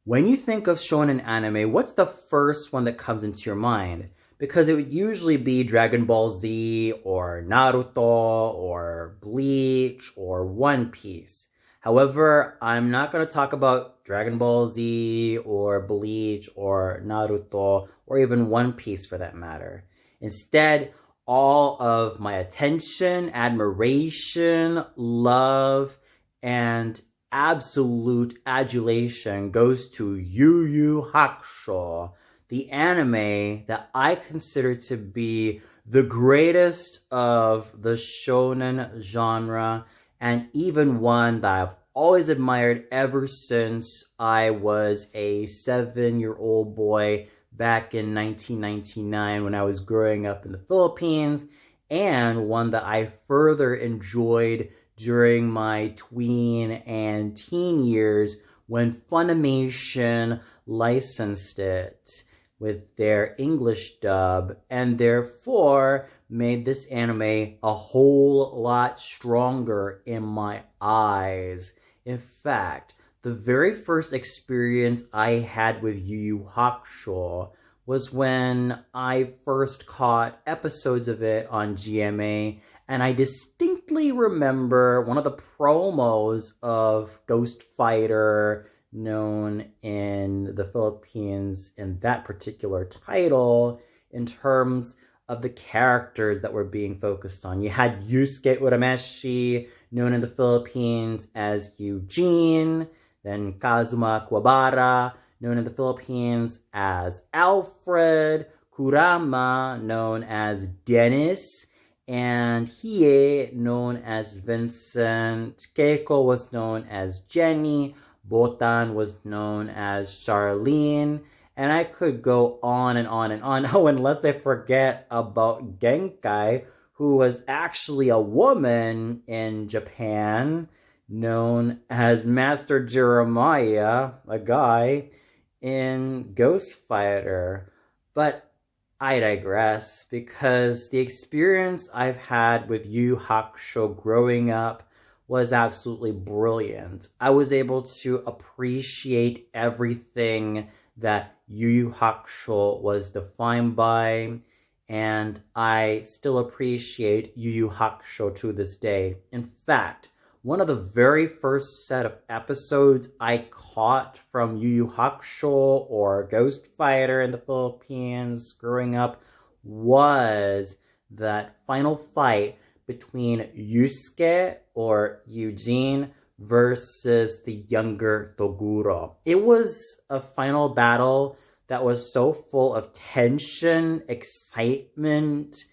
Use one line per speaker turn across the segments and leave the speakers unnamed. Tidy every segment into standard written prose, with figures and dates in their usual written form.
When you think of shonen anime, what's the first one that comes into your mind? Because it would usually be Dragon Ball Z or Naruto or Bleach or One Piece. However, I'm not going to talk about Dragon Ball Z or Bleach or Naruto or even One Piece for that matter. Instead, all of my attention, admiration, love, and absolute adulation goes to YuYu Hakusho, the anime that I consider to be the greatest of the shonen genre, and even one that I've always admired ever since I was a 7-year-old boy back in 1999 when I was growing up in the Philippines, and one that I further enjoyed during my tween and teen years when Funimation licensed it with their English dub, and therefore made this anime a whole lot stronger in my eyes. In fact, the very first experience I had with YuYu Hakusho was when I first caught episodes of it on GMA, and I distinctly remember one of the promos of Ghost Fighter, known in the Philippines in that particular title, in terms of the characters that were being focused on. You had Yusuke Urameshi, known in the Philippines as Eugene, then Kazuma Kuwabara, known in the Philippines as Alfred, Kurama, known as Dennis, and Hiei, known as Vincent. Keiko was known as Jenny. Botan was known as Charlene. And I could go on and on and on. Oh, unless I forget about Genkai, who was actually a woman in Japan, known as Master Jeremiah, a guy in Ghost Fighter. But I digress, because the experience I've had with Yu Hakusho growing up was absolutely brilliant. I was able to appreciate everything that Yu Yu Hakusho was defined by, and I still appreciate Yu Yu Hakusho to this day. In fact, one of the very first set of episodes I caught from Yu Yu Hakusho, or Ghost Fighter in the Philippines growing up, was that final fight between Yusuke, or Eugene, versus the younger Toguro. It was a final battle that was so full of tension, excitement,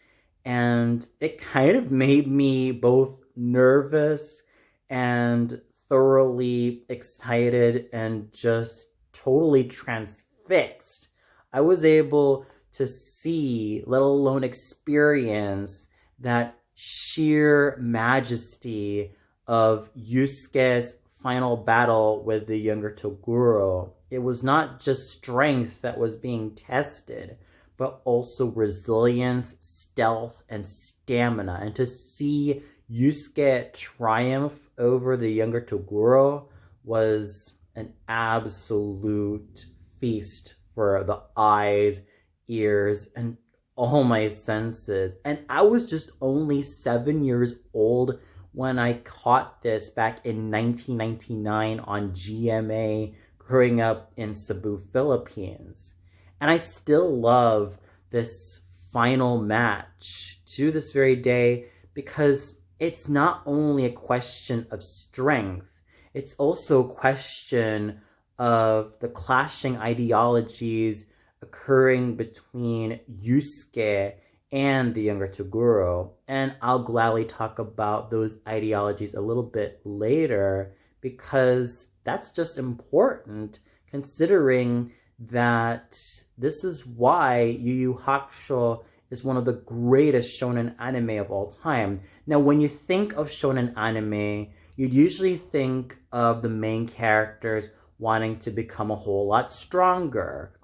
and it kind of made me both nervous and thoroughly excited and just totally transfixed. I was able to see, let alone experience, that sheer majesty of Yusuke's final battle with the younger Toguro. It was not just strength that was being tested, but also resilience, stealth, and stamina. And to see Yusuke triumph over the younger Toguro was an absolute feast for the eyes, ears, and all my senses. And I was just only 7 years old when I caught this back in 1999 on GMA, growing up in Cebu, Philippines. And I still love this final match to this very day, because it's not only a question of strength, it's also a question of the clashing ideologies occurring between Yusuke and the younger Toguro. And I'll gladly talk about those ideologies a little bit later, because that's just important, considering that this is why Yu Yu Hakusho is one of the greatest shonen anime of all time. Now, when you think of shonen anime, you'd usually think of the main characters wanting to become a whole lot stronger,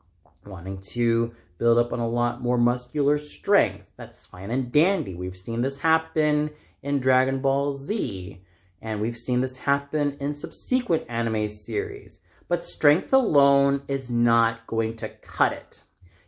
wanting to build up on a lot more muscular strength. That's fine and dandy. We've seen this happen in Dragon Ball Z, and we've seen this happen in subsequent anime series. But strength alone is not going to cut it.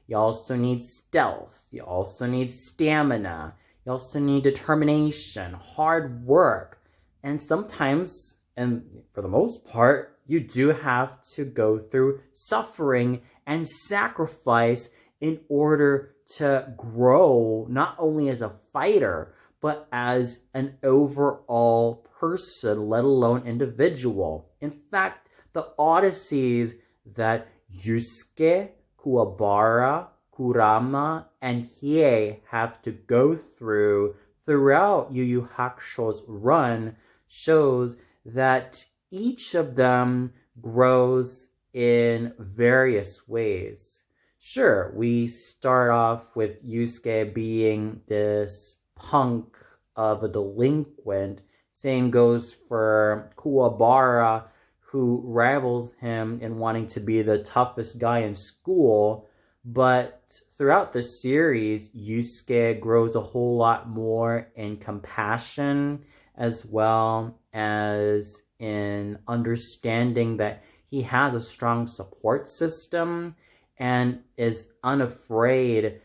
You also need stealth. You also need stamina. You also need determination, hard work. And sometimes, and for the most part, you do have to go through suffering and sacrifice in order to grow, not only as a fighter, but as an overall person, let alone individual. In fact, the odysseys that Yusuke, Kuwabara, Kurama, and Hiei have to go throughout YuYu Hakusho's run shows that each of them grows in various ways. Sure, we start off with Yusuke being this punk of a delinquent. Same goes for Kuwabara, who rivals him in wanting to be the toughest guy in school. But throughout the series, Yusuke grows a whole lot more in compassion, as well as in understanding that he has a strong support system and is unafraid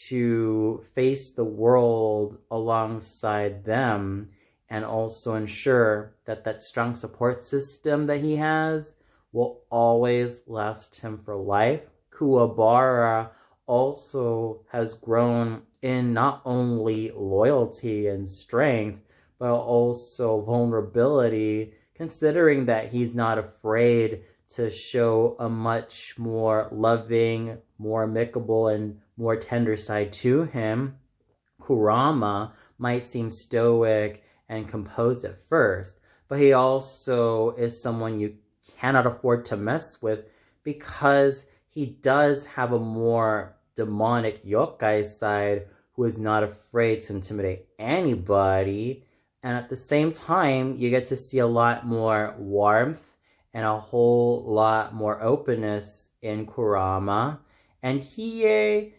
to face the world alongside them, and also ensure that that strong support system that he has will always last him for life. Kuwabara also has grown in not only loyalty and strength, but also vulnerability, considering that he's not afraid to show a much more loving, more amicable, and more tender side to him. Kurama might seem stoic and composed at first, but he also is someone you cannot afford to mess with because he does have a more demonic yokai side who is not afraid to intimidate anybody. And at the same time, you get to see a lot more warmth and a whole lot more openness in Kurama. And he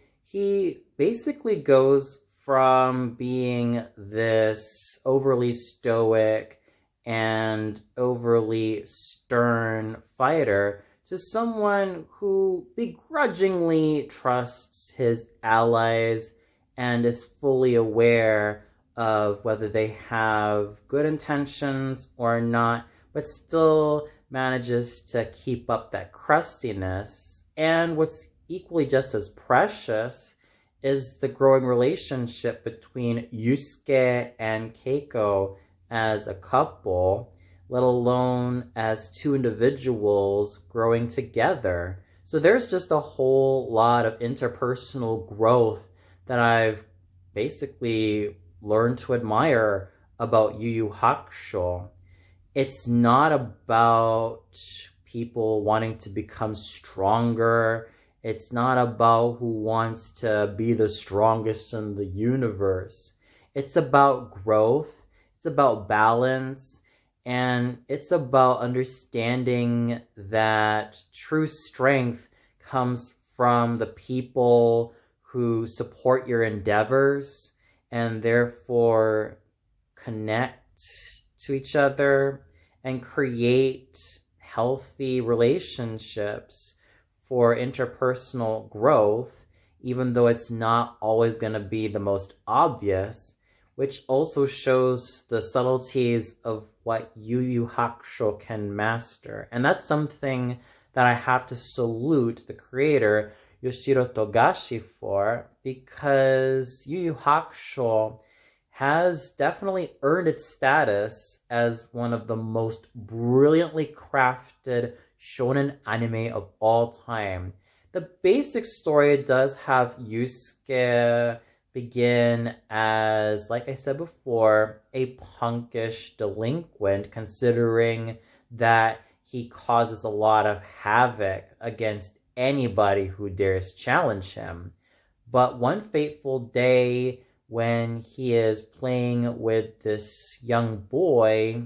basically goes from being this overly stoic and overly stern fighter to someone who begrudgingly trusts his allies and is fully aware of whether they have good intentions or not, but still manages to keep up that crustiness. And what's equally just as precious is the growing relationship between Yusuke and Keiko as a couple, let alone as two individuals growing together. So there's just a whole lot of interpersonal growth that I've basically learned to admire about YuYu Hakusho. It's not about people wanting to become stronger. It's not about who wants to be the strongest in the universe. It's about growth. It's about balance. And it's about understanding that true strength comes from the people who support your endeavors and therefore connect to each other and create healthy relationships for interpersonal growth, even though it's not always going to be the most obvious, which also shows the subtleties of what YuYu Hakusho can master. And that's something that I have to salute the creator, Yoshiro Togashi, for, because YuYu Hakusho has definitely earned its status as one of the most brilliantly crafted shonen anime of all time. The basic story does have Yusuke begin as, like I said before, a punkish delinquent, considering that he causes a lot of havoc against anybody who dares challenge him. But one fateful day, when he is playing with this young boy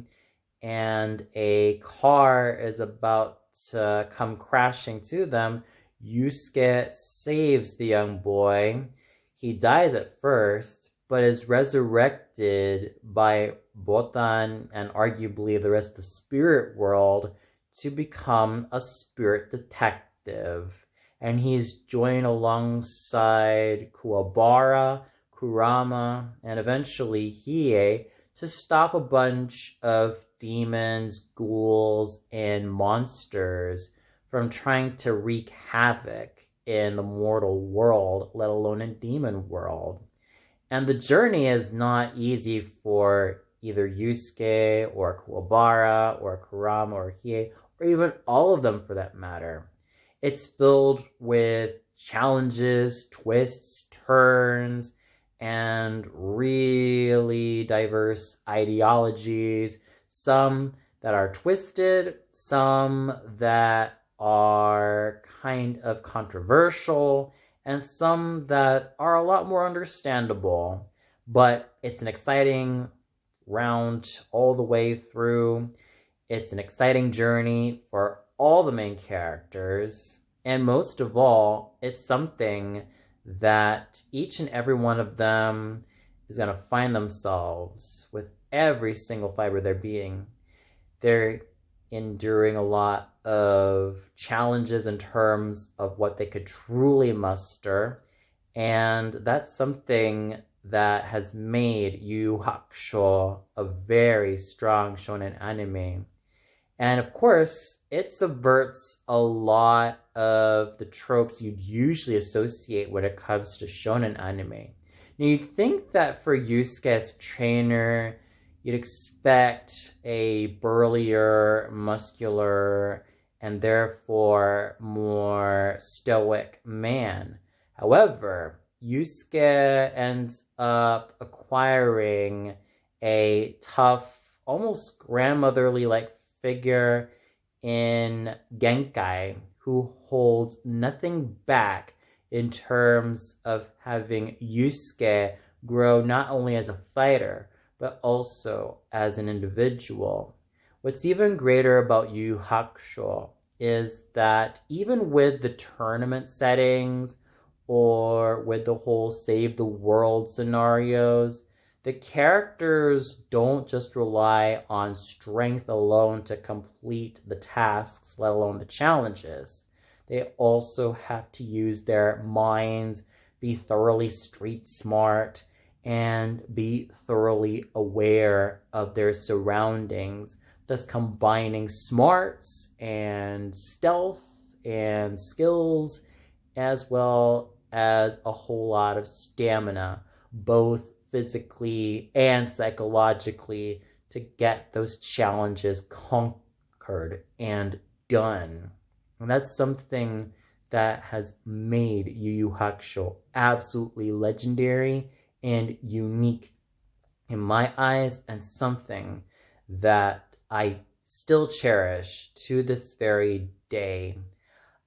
and a car is about to come crashing to them, Yusuke saves the young boy. He dies at first, but is resurrected by Botan and arguably the rest of the spirit world to become a spirit detective. And he's joined alongside Kuwabara, Kurama, and eventually Hiei to stop a bunch of demons, ghouls, and monsters from trying to wreak havoc in the mortal world, let alone in demon world. And the journey is not easy for either Yusuke or Kuwabara or Kurama or Hiei, or even all of them for that matter. It's filled with challenges, twists, turns, and really diverse ideologies. Some that are twisted, some that are kind of controversial, and some that are a lot more understandable. But it's an exciting round all the way through. It's an exciting journey for all the main characters. And most of all, it's something that each and every one of them is going to find themselves with every single fiber of their being. They're enduring a lot of challenges in terms of what they could truly muster. And that's something that has made Yu Hakusho a very strong shonen anime. And of course, it subverts a lot of the tropes you'd usually associate when it comes to shonen anime. Now, you'd think that for Yusuke's trainer, you'd expect a burlier, muscular, and therefore more stoic man. However, Yusuke ends up acquiring a tough, almost grandmotherly-like figure in Genkai, who holds nothing back in terms of having Yusuke grow not only as a fighter, but also as an individual. What's even greater about Yu Hakusho is that even with the tournament settings or with the whole save the world scenarios, the characters don't just rely on strength alone to complete the tasks, let alone the challenges. They also have to use their minds, be thoroughly street smart, and be thoroughly aware of their surroundings, thus combining smarts and stealth and skills, as well as a whole lot of stamina, both physically and psychologically, to get those challenges conquered and done. And that's something that has made Yu Yu Hakusho absolutely legendary and unique in my eyes, and something that I still cherish to this very day.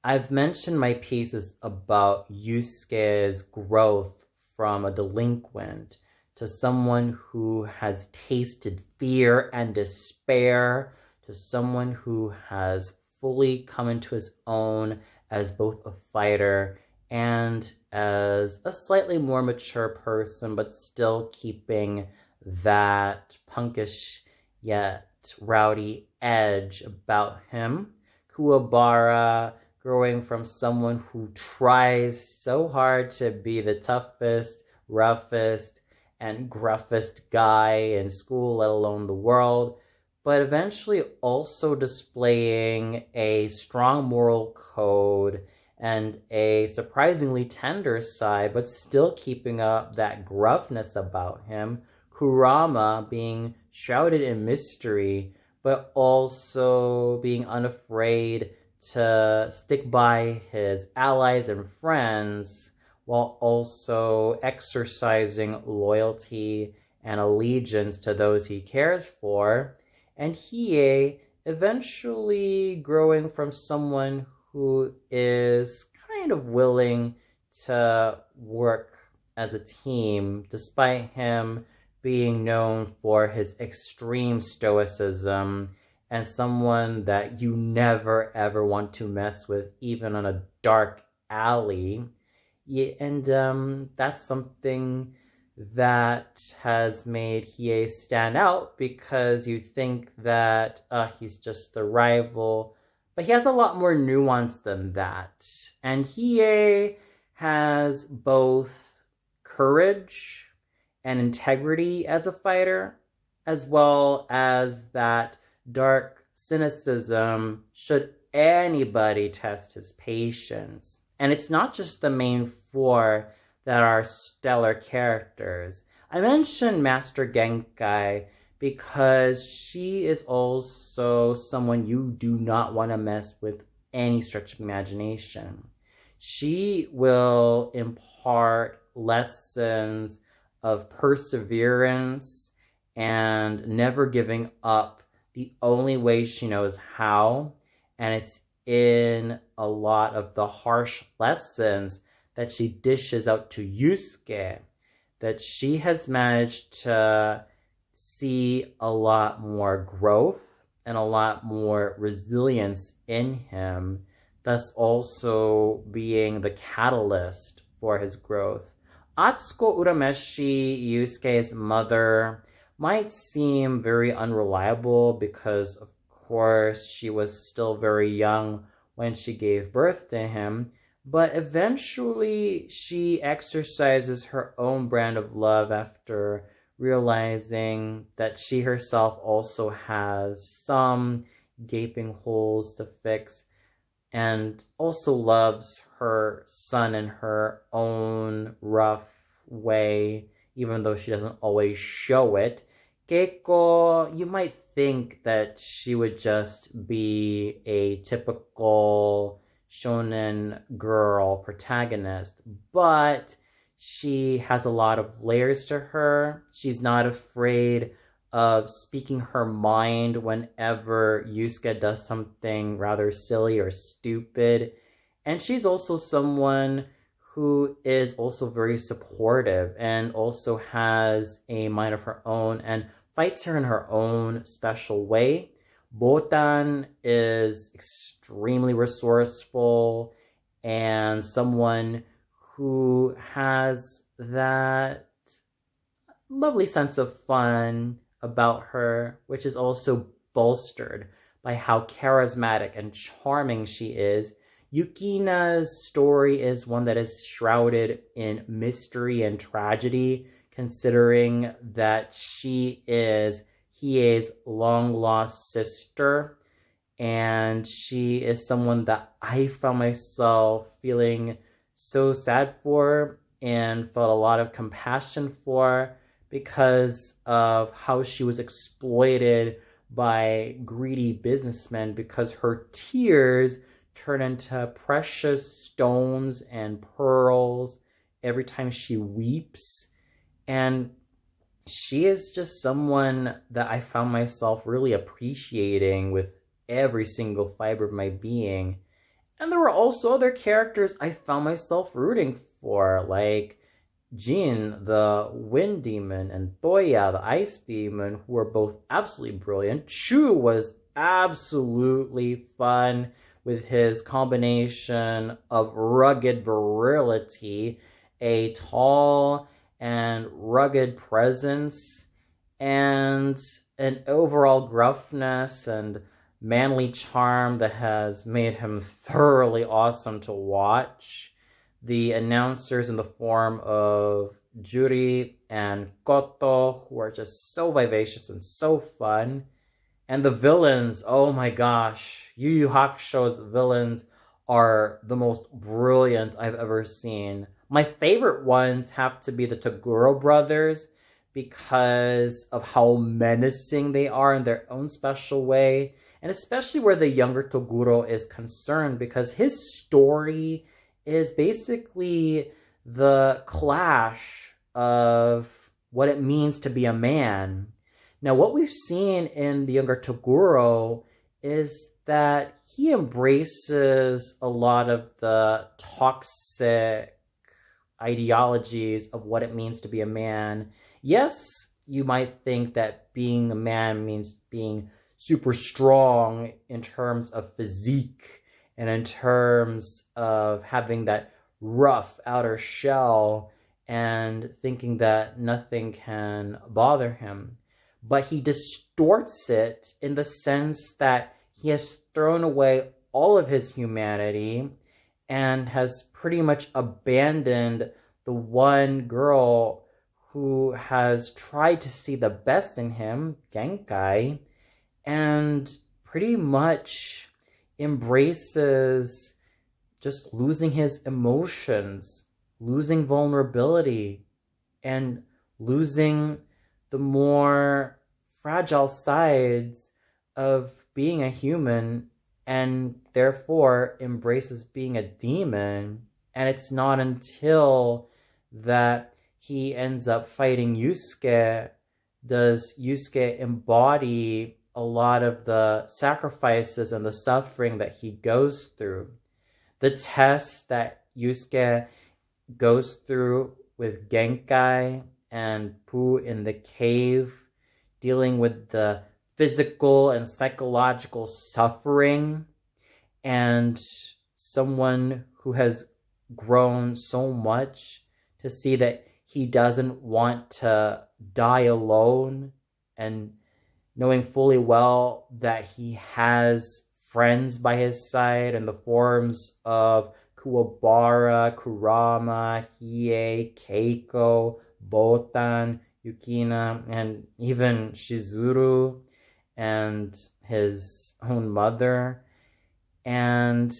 I've mentioned my pieces about Yusuke's growth from a delinquent to someone who has tasted fear and despair, to someone who has fully come into his own as both a fighter and as a slightly more mature person, but still keeping that punkish yet rowdy edge about him. Kuwabara growing from someone who tries so hard to be the toughest, roughest, and gruffest guy in school, let alone the world, but eventually also displaying a strong moral code and a surprisingly tender side, but still keeping up that gruffness about him. Kurama being shrouded in mystery, but also being unafraid to stick by his allies and friends, while also exercising loyalty and allegiance to those he cares for. And Hiei eventually growing from someone who is kind of willing to work as a team, despite him being known for his extreme stoicism and someone that you never ever want to mess with, even on a dark alley. Yeah, and that's something that has made Hiei stand out, because you think that he's just the rival But he has a lot more nuance than that. And Hiei has both courage and integrity as a fighter, as well as that dark cynicism should anybody test his patience. And it's not just the main four that are stellar characters. I mentioned Master Genkai because she is also someone you do not want to mess with any stretch of imagination. She will impart lessons of perseverance and never giving up the only way she knows how, and it's in a lot of the harsh lessons that she dishes out to Yusuke that she has managed to see a lot more growth and a lot more resilience in him, thus also being the catalyst for his growth. Atsuko Urameshi, Yusuke's mother, might seem very unreliable because, of course, she was still very young when she gave birth to him, but eventually she exercises her own brand of love after realizing that she herself also has some gaping holes to fix, and also loves her son in her own rough way, even though she doesn't always show it. Keiko, you might think that she would just be a typical shonen girl protagonist, but she has a lot of layers to her. She's not afraid of speaking her mind whenever Yusuke does something rather silly or stupid. And she's also someone who is also very supportive and also has a mind of her own and fights her in her own special way. Botan is extremely resourceful and someone who has that lovely sense of fun about her, which is also bolstered by how charismatic and charming she is. Yukina's story is one that is shrouded in mystery and tragedy, considering that she is Hiei's long-lost sister, and she is someone that I found myself feeling so sad for and felt a lot of compassion for because of how she was exploited by greedy businessmen, because her tears turn into precious stones and pearls every time she weeps. And she is just someone that I found myself really appreciating with every single fiber of my being. And there were also other characters I found myself rooting for, like Jin, the wind demon, and Toya, the ice demon, who were both absolutely brilliant. Chu was absolutely fun with his combination of rugged virility, a tall and rugged presence, and an overall gruffness and manly charm that has made him thoroughly awesome to watch. The announcers in the form of Juri and Koto, who are just so vivacious and so fun. And the villains, oh my gosh, YuYu Hakusho's villains are the most brilliant I've ever seen. My favorite ones have to be the Toguro brothers because of how menacing they are in their own special way, and especially where the younger Toguro is concerned, because his story is basically the clash of what it means to be a man. Now, what we've seen in the younger Toguro is that he embraces a lot of the toxic ideologies of what it means to be a man. Yes, you might think that being a man means being super strong in terms of physique and in terms of having that rough outer shell and thinking that nothing can bother him. But he distorts it in the sense that he has thrown away all of his humanity and has pretty much abandoned the one girl who has tried to see the best in him, Genkai, and pretty much embraces just losing his emotions, losing vulnerability, and losing the more fragile sides of being a human, and therefore embraces being a demon. And it's not until that he ends up fighting Yusuke does Yusuke embody a lot of the sacrifices and the suffering that he goes through. The tests that Yusuke goes through with Genkai and Pooh in the cave, dealing with the physical and psychological suffering, and someone who has grown so much to see that he doesn't want to die alone, and knowing fully well that he has friends by his side in the forms of Kuwabara, Kurama, Hiei, Keiko, Botan, Yukina, and even Shizuru, and his own mother. And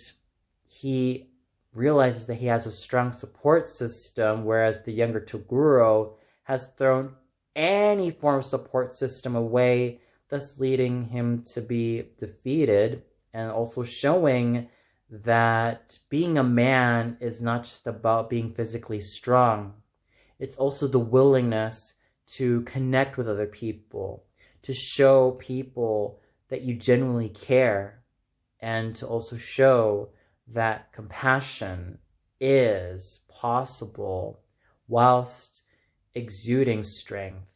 he realizes that he has a strong support system, whereas the younger Toguro has thrown any form of support system away, thus leading him to be defeated, and also showing that being a man is not just about being physically strong. It's also the willingness to connect with other people, to show people that you genuinely care, and to also show that compassion is possible whilst exuding strength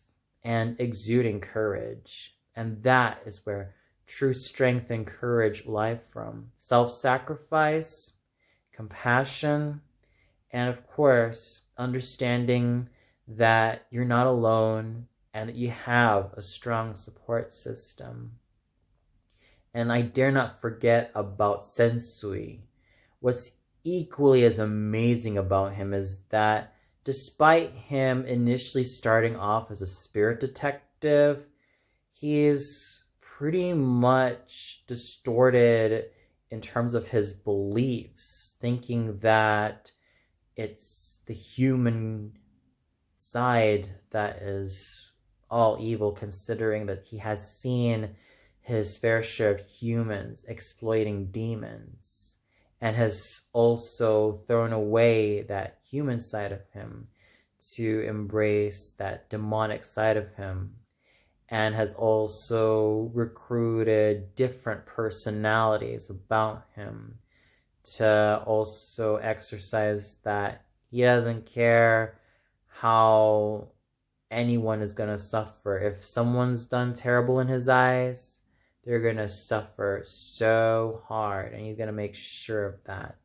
and exuding courage. And that is where true strength and courage lie from. Self-sacrifice, compassion, and of course, understanding that you're not alone and that you have a strong support system. And I dare not forget about Sensui. What's equally as amazing about him is that despite him initially starting off as a spirit detective, he is pretty much distorted in terms of his beliefs, thinking that it's the human side that is all evil, considering that he has seen his fair share of humans exploiting demons, and has also thrown away that human side of him to embrace that demonic side of him, and has also recruited different personalities about him to also exercise that he doesn't care how anyone is going to suffer. If someone's done terrible in his eyes, they're going to suffer so hard, and he's going to make sure of that.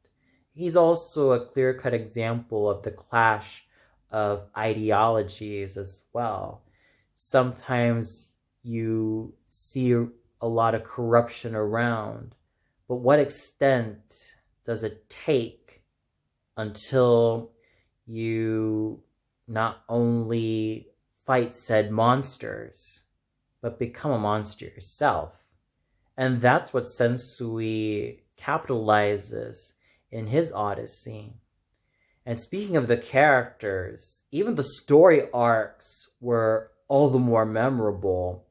He's also a clear-cut example of the clash of ideologies as well. Sometimes you see a lot of corruption around, but what extent does it take until you not only fight said monsters, but become a monster yourself? And that's what Sensui capitalizes in his Odyssey. And speaking of the characters, even the story arcs were all the more memorable.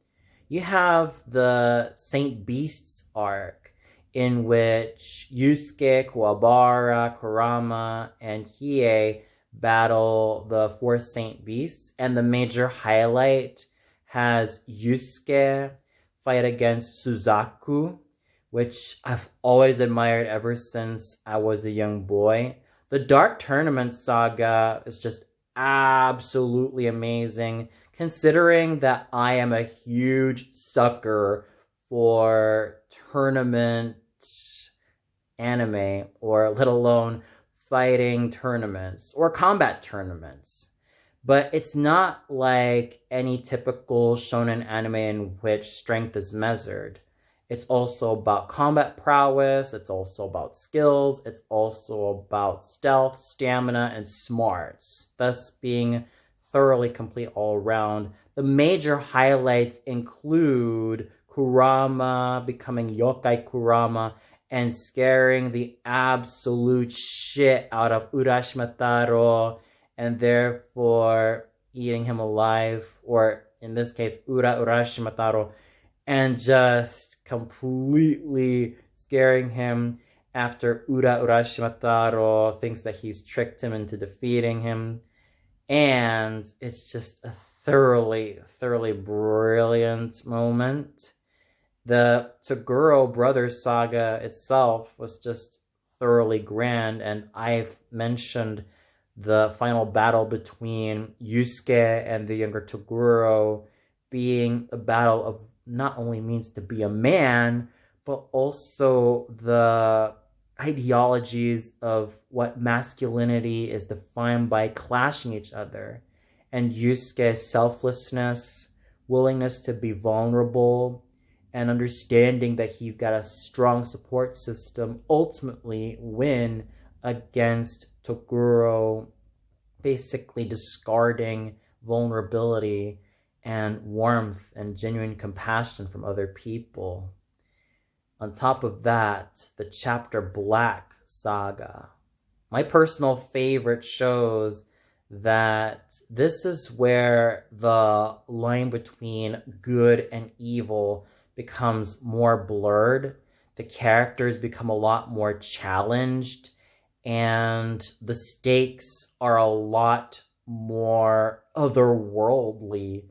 You have the Saint Beasts arc, in which Yusuke, Kuwabara, Kurama, and Hiei battle the 4 Saint Beasts, and the major highlight has Yusuke fight against Suzaku, which I've always admired ever since I was a young boy. The Dark Tournament saga is just absolutely amazing, considering that I am a huge sucker for tournament anime, or let alone fighting tournaments or combat tournaments. But it's not like any typical shonen anime in which strength is measured. It's also about combat prowess. It's also about skills. It's also about stealth, stamina, and smarts, thus being thoroughly complete all around. The major highlights include Kurama becoming Yokai Kurama and scaring the absolute shit out of Urashimataro and therefore eating him alive, or in this case, Urashimataro, and just completely scaring him after Urashimataro thinks that he's tricked him into defeating him. And it's just a thoroughly brilliant moment. The Toguro Brothers saga itself was just thoroughly grand, and I've mentioned the final battle between Yusuke and the younger Toguro being a battle of not only means to be a man, but also the ideologies of what masculinity is defined by clashing each other. And Yusuke's selflessness, willingness to be vulnerable, and understanding that he's got a strong support system ultimately win against Toguro, basically discarding vulnerability and warmth and genuine compassion from other people. On top of that, the chapter Black Saga. My personal favorite shows that this is where the line between good and evil becomes more blurred. The characters become a lot more challenged, and the stakes are a lot more otherworldly.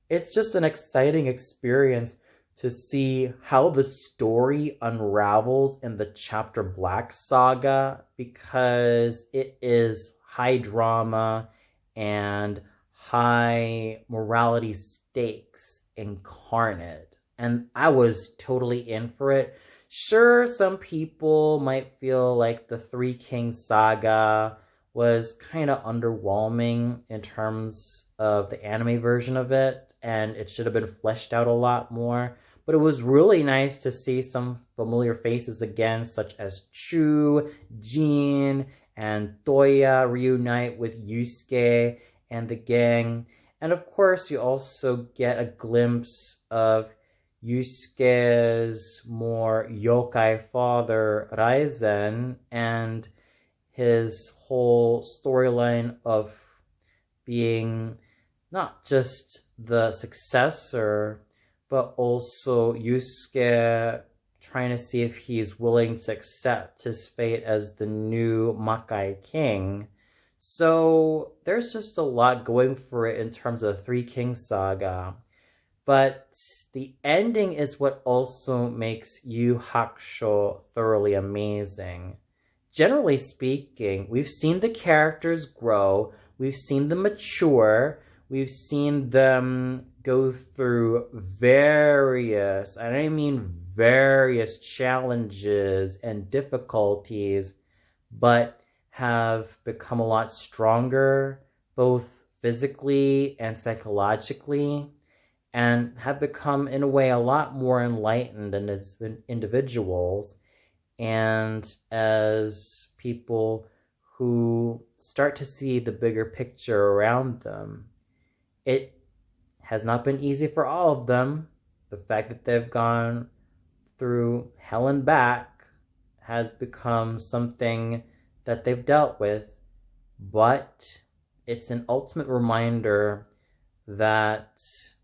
It's just an exciting experience to see how the story unravels in the chapter Black Saga, because it is high drama and high morality stakes incarnate. And I was totally in for it. Sure, some people might feel like the Three Kings saga was kind of underwhelming in terms of the anime version of it, and it should have been fleshed out a lot more. But it was really nice to see some familiar faces again, such as Chu, Jin, and Toya reunite with Yusuke and the gang. And of course, you also get a glimpse of Yusuke's more yokai father, Raizen, and his whole storyline of being not just the successor, but also Yusuke trying to see if he's willing to accept his fate as the new Makai king. So there's just a lot going for it in terms of the Three Kings saga. But the ending is what also makes YuYu Hakusho thoroughly amazing. Generally speaking, we've seen the characters grow, we've seen them mature, we've seen them go through various challenges and difficulties, but have become a lot stronger, both physically and psychologically, and have become, in a way, a lot more enlightened as individuals and as people who start to see the bigger picture around them. It has not been easy for all of them. The fact that they've gone through hell and back has become something that they've dealt with, but it's an ultimate reminder that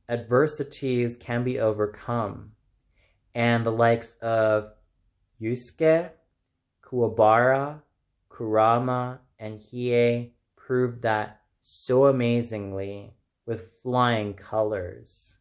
adversities can be overcome. And the likes of Yusuke, Kuwabara, Kurama, and Hiei proved that so amazingly with flying colors.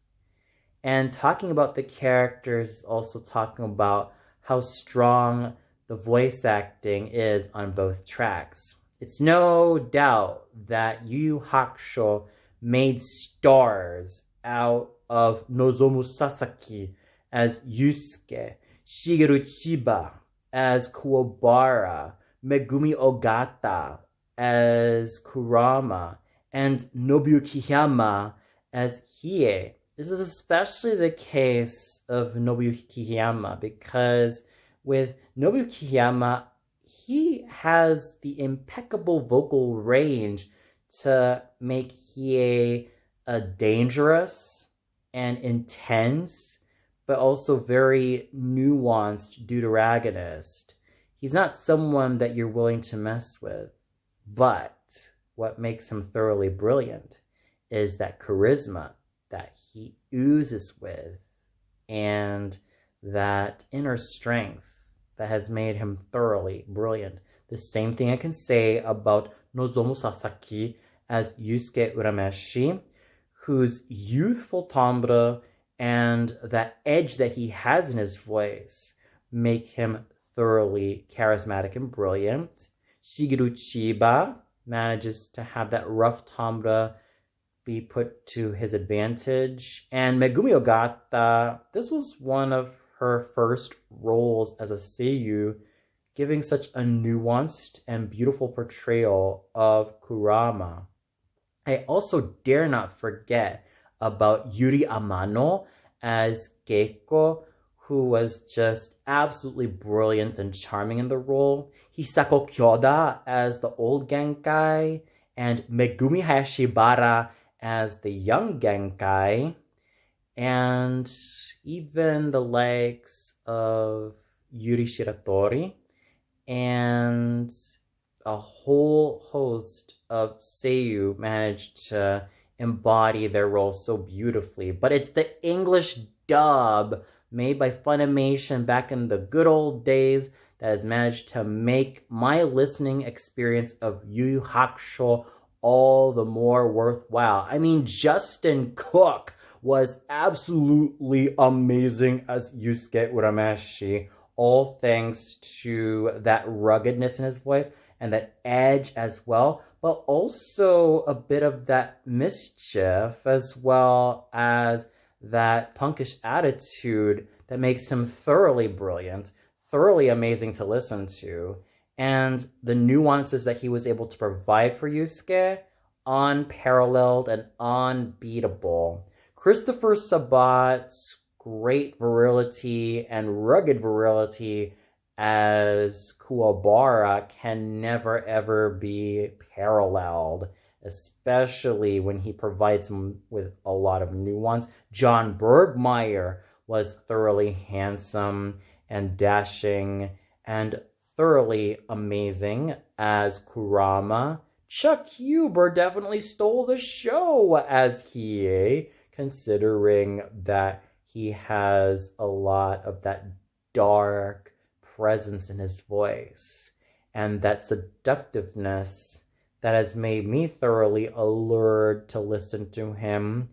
And talking about the characters, also talking about how strong the voice acting is on both tracks. It's no doubt that YuYu Hakusho made stars out of Nozomu Sasaki as Yusuke, Shigeru Chiba as Kuwabara, Megumi Ogata as Kurama, and Nobuyuki Hiyama as Hiei. This is especially the case of Nobuyuki Hiyama, because with Nobuyuki Hiyama, he has the impeccable vocal range to make Hiei a dangerous and intense, but also very nuanced deuteragonist. He's not someone that you're willing to mess with, but what makes him thoroughly brilliant is that charisma that he oozes with, and that inner strength that has made him thoroughly brilliant. The same thing I can say about Nozomu Sasaki as Yusuke Urameshi, whose youthful timbre and that edge that he has in his voice make him thoroughly charismatic and brilliant. Shigeru Chiba manages to have that rough timbre be put to his advantage. And Megumi Ogata, this was one of her first roles as a seiyuu, giving such a nuanced and beautiful portrayal of Kurama. I also dare not forget about Yuri Amano as Keiko, who was just absolutely brilliant and charming in the role. Hisako Kyoda as the old Genkai, and Megumi Hayashibara as the young Genkai, and even the likes of Yuri Shiratori, and a whole host of seiyuu managed to embody their roles so beautifully. But it's the English dub made by Funimation back in the good old days that has managed to make my listening experience of YuYu Hakusho all the more worthwhile. I mean, Justin Cook was absolutely amazing as Yusuke Urameshi, all thanks to that ruggedness in his voice and that edge as well, but also a bit of that mischief, as well as that punkish attitude that makes him thoroughly brilliant, thoroughly amazing to listen to, and the nuances that he was able to provide for Yusuke, unparalleled and unbeatable. Christopher Sabat's great virility and rugged virility as Kuwabara can never ever be paralleled, especially when he provides him with a lot of nuance. John Bergmeyer was thoroughly handsome and dashing and thoroughly amazing as Kurama. Chuck Huber definitely stole the show as Hiei, considering that he has a lot of that dark presence in his voice and that seductiveness that has made me thoroughly allured to listen to him,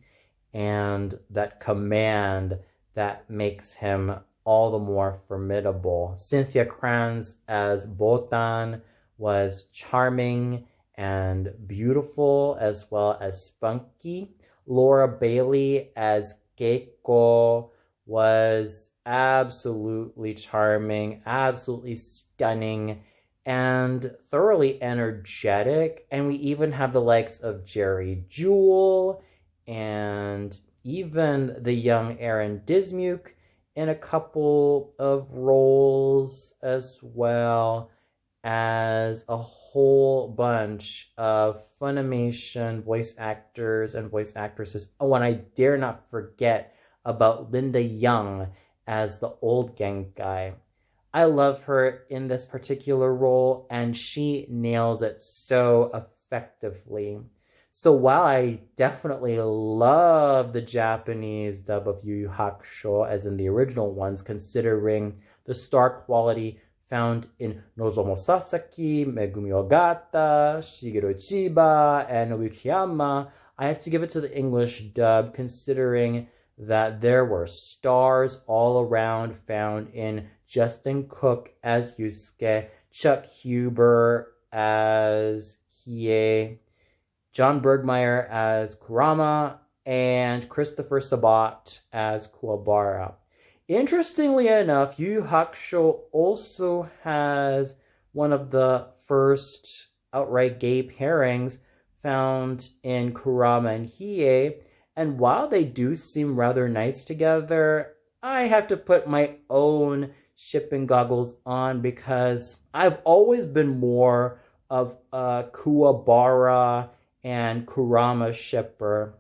and that command that makes him all the more formidable. Cynthia Kranz as Botan was charming and beautiful, as well as spunky. Laura Bailey as Keiko was absolutely charming, absolutely stunning, and thoroughly energetic. And we even have the likes of Jerry Jewell and even the young Aaron Dismuke in a couple of roles, as well as a whole bunch of Funimation voice actors and voice actresses. Oh, and I dare not forget about Linda Young as the old Genkai. I love her in this particular role, and she nails it so effectively. So while I definitely love the Japanese dub of Yu Yu Hakusho, as in the original ones, considering the star quality found in Nozomu Sasaki, Megumi Ogata, Shigeru Chiba, and Nobuyuki Hiyama, I have to give it to the English dub, considering that there were stars all around found in Justin Cook as Yusuke, Chuck Huber as Hiei, John Bergmeyer as Kurama, and Christopher Sabat as Kuwabara. Interestingly enough, Yu Yu Hakusho also has one of the first outright gay pairings found in Kurama and Hiei, And while they do seem rather nice together, I have to put my own shipping goggles on because I've always been more of a Kuwabara and Kurama shipper.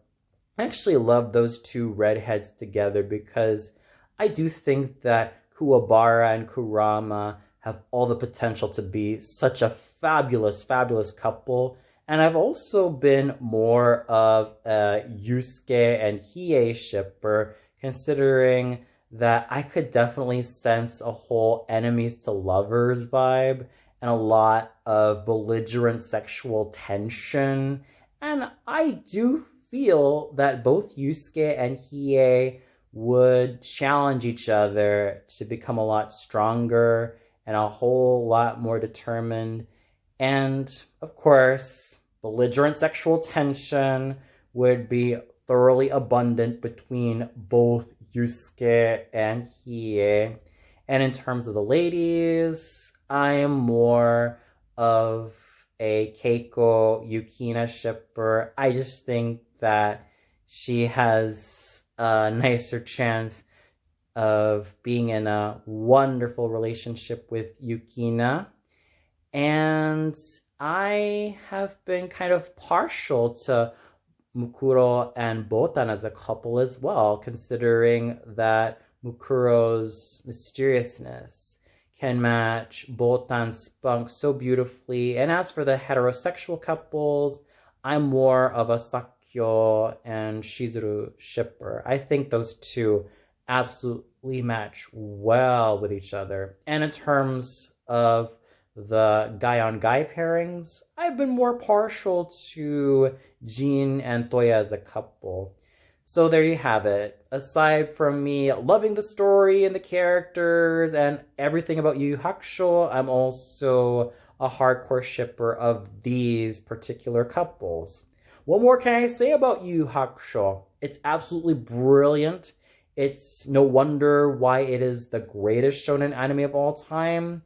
I actually love those two redheads together because I do think that Kuwabara and Kurama have all the potential to be such a fabulous, fabulous couple. And I've also been more of a Yusuke and Hiei shipper, considering that I could definitely sense a whole enemies to lovers vibe and a lot of belligerent sexual tension. And I do feel that both Yusuke and Hiei would challenge each other to become a lot stronger and a whole lot more determined. And of course, belligerent sexual tension would be thoroughly abundant between both Yusuke and Hiei. And in terms of the ladies, I am more of a Keiko Yukina shipper. I just think that she has a nicer chance of being in a wonderful relationship with Yukina. And I have been kind of partial to Mukuro and Botan as a couple as well, considering that Mukuro's mysteriousness can match Botan's spunk so beautifully. And as for the heterosexual couples, I'm more of a Sakyo and Shizuru shipper. I think those two absolutely match well with each other. And in terms of the guy-on-guy pairings, I've been more partial to Jin and Toya as a couple. So there you have it. Aside from me loving the story and the characters and everything about Yu Yu Hakusho, I'm also a hardcore shipper of these particular couples. What more can I say about Yu Yu Hakusho? It's absolutely brilliant. It's no wonder why it is the greatest shonen anime of all time.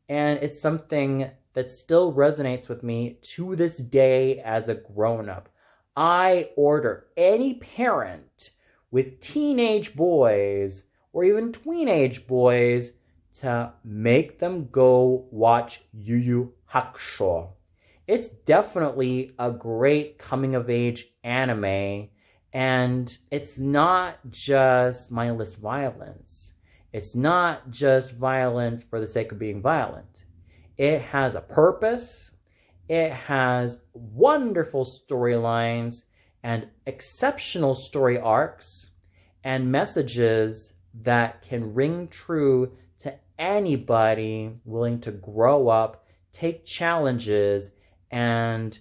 And it's something that still resonates with me to this day as a grown-up. I order any parent with teenage boys or even tweenage boys to make them go watch Yu Yu Hakusho. It's definitely a great coming-of-age anime, and it's not just mindless violence. It's not just violent for the sake of being violent. It has a purpose. It has wonderful storylines and exceptional story arcs and messages that can ring true to anybody willing to grow up, take challenges, and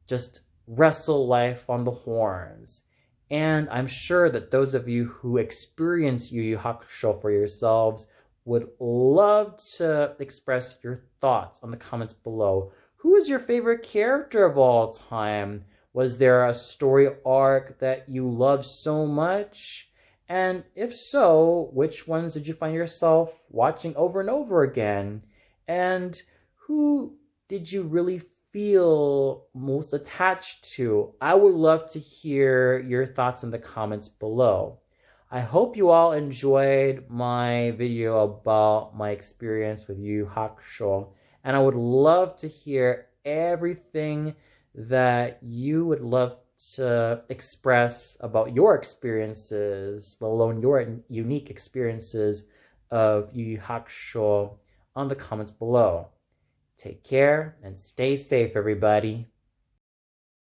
just wrestle life on the horns. And I'm sure that those of you who experience Yu Yu Hakusho for yourselves would love to express your thoughts on the comments below. Who is your favorite character of all time? Was there a story arc that you loved so much? And if so, which ones did you find yourself watching over and over again? And who did you really feel most attached to? I would love to hear your thoughts in the comments below. I hope you all enjoyed my video about my experience with Yu Yu Hakusho, and I would love to hear everything that you would love to express about your experiences, let alone your unique experiences of Yu Yu Hakusho on the comments below. Take care and stay safe, everybody.